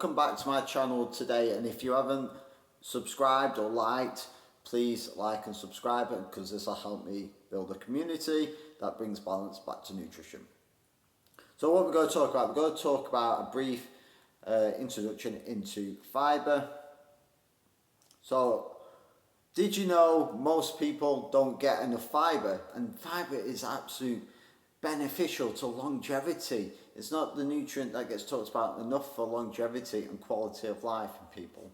Come back to my channel today, and if you haven't subscribed or liked, please like and subscribe, because this will help me build a community that brings balance back to nutrition. So what we're going to talk about, we're going to talk about a brief introduction into fibre. So did you know most people don't get enough fibre? And fibre is absolutely beneficial to longevity. It's not the nutrient that gets talked about enough for longevity and quality of life in people.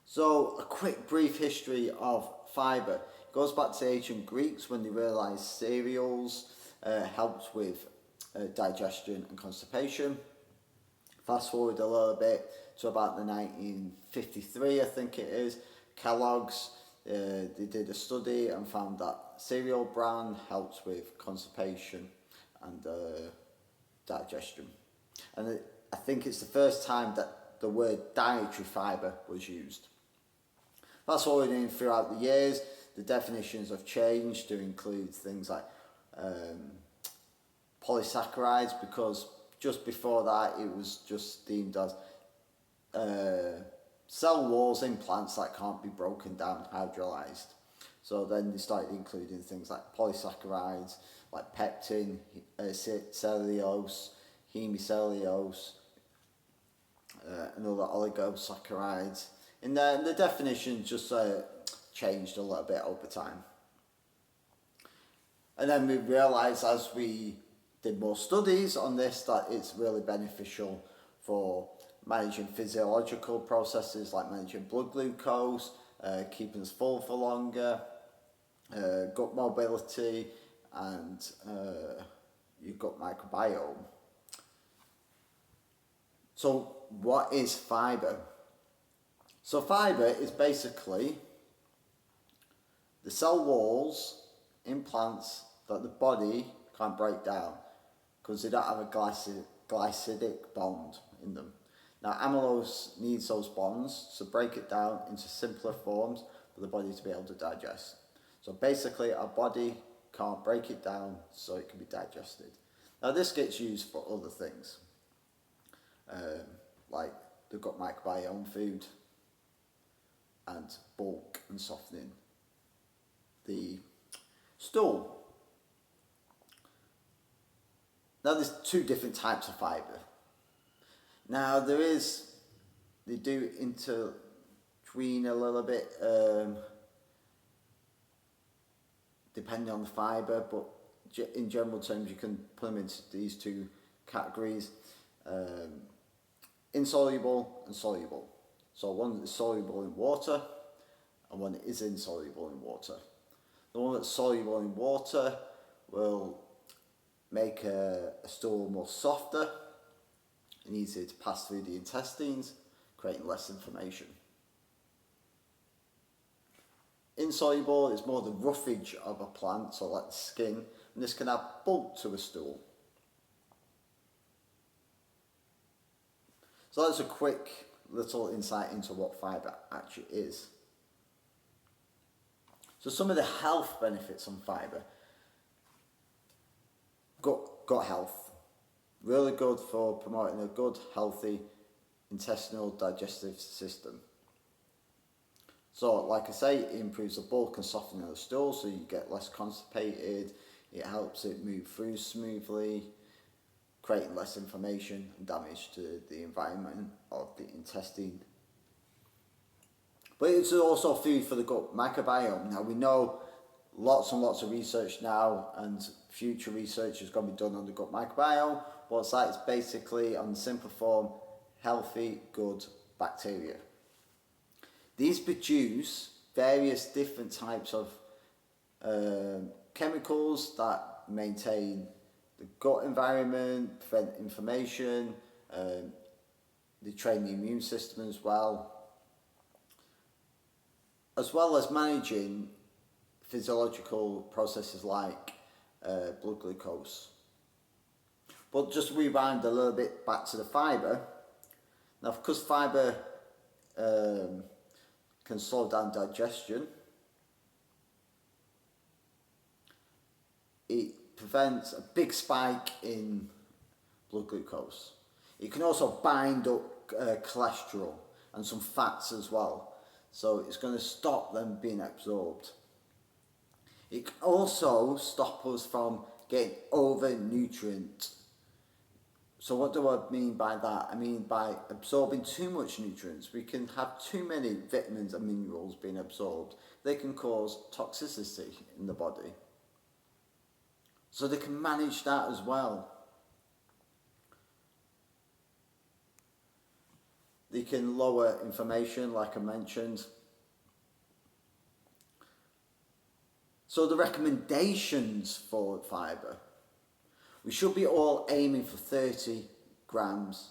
So a quick brief history of fibre. It goes back to the ancient Greeks when they realised cereals helped with digestion and constipation. Fast forward a little bit to about the 1953, I think it is, Kellogg's, they did a study and found that cereal bran helps with constipation and digestion. And I think it's the first time that the word dietary fibre was used. Fast forwarding throughout the years, the definitions have changed to include things like polysaccharides, because just before that it was just deemed as cell walls in plants that can't be broken down, hydrolyzed. So then they started including things like polysaccharides, like pectin, cellulose, hemicellulose, and other oligosaccharides. And then the definition just changed a little bit over time. And then we realised, as we did more studies on this, that it's really beneficial for managing physiological processes like managing blood glucose, keeping us full for longer, gut mobility, and your gut microbiome. So what is fibre? So fibre is basically the cell walls in plants that the body can't break down because they don't have a glycidic bond in them. Now amylose needs those bonds to break it down into simpler forms for the body to be able to digest. So basically our body can't break it down so it can be digested. Now this gets used for other things, like the gut microbiome food and bulk and softening the stool. Now there's two different types of fibre. Now they do intertwine a little bit depending on the fibre, but in general terms you can put them into these two categories, insoluble and soluble. So one is soluble in water and one is insoluble in water. The one that's soluble in water will make a stool more softer and easier to pass through the intestines, creating less inflammation. Insoluble is more the roughage of a plant, so like the skin, and this can add bulk to a stool. So that's a quick little insight into what fibre actually is. So some of the health benefits on fibre. Gut health. Really good for promoting a good, healthy intestinal digestive system. So like I say, it improves the bulk and softening of the stool so you get less constipated. It helps it move through smoothly, creating less inflammation and damage to the environment of the intestine. But it's also food for the gut microbiome. Now we know lots and lots of research now, and future research is going to be done on the gut microbiome. What's that? It's basically, on the simple form, healthy, good bacteria. These produce various different types of chemicals that maintain the gut environment, prevent inflammation, they train the immune system as well as managing physiological processes like blood glucose. But just rewind a little bit back to the fibre. Now, because fibre can slow down digestion, it prevents a big spike in blood glucose. It can also bind up cholesterol and some fats as well. So it's going to stop them being absorbed. It can also stop us from getting over nutrient. So what do I mean by that? I mean by absorbing too much nutrients. We can have too many vitamins and minerals being absorbed. They can cause toxicity in the body. So they can manage that as well. They can lower inflammation, like I mentioned. So the recommendations for fibre. We should be all aiming for 30 grams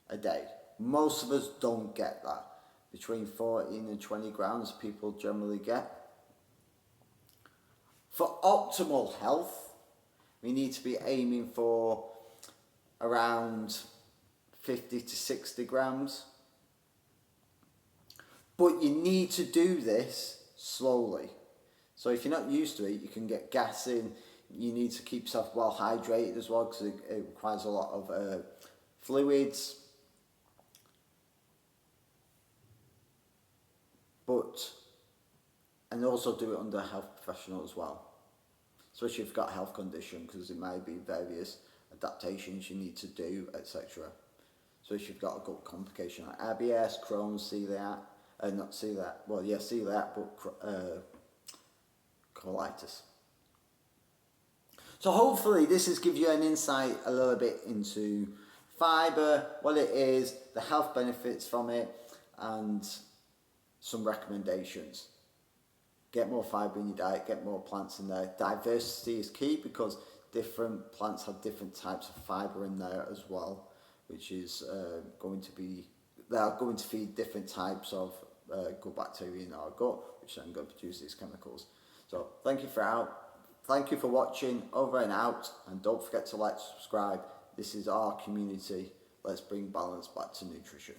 a day. Most of us don't get that. Between 14 and 20 grams people generally get. For optimal health, we need to be aiming for around 50 to 60 grams. But you need to do this slowly. So if you're not used to it, you can get gas in. You need to keep yourself well hydrated as well, because it requires a lot of fluids. And also do it under a health professional as well. Especially if you've got a health condition, because there may be various adaptations you need to do, etc. So if you've got a gut complication like IBS, Crohn's, celiac, not celiac, well yeah, celiac, but colitis. So hopefully this has given you an insight a little bit into fibre, what it is, the health benefits from it, and some recommendations. Get more fibre in your diet, get more plants in there. Diversity is key, because different plants have different types of fibre in there as well, which is they are going to feed different types of good bacteria in our gut, which then go produce these chemicals. So thank you for watching, over and out, and don't forget to like, subscribe. This is our community. Let's bring balance back to nutrition.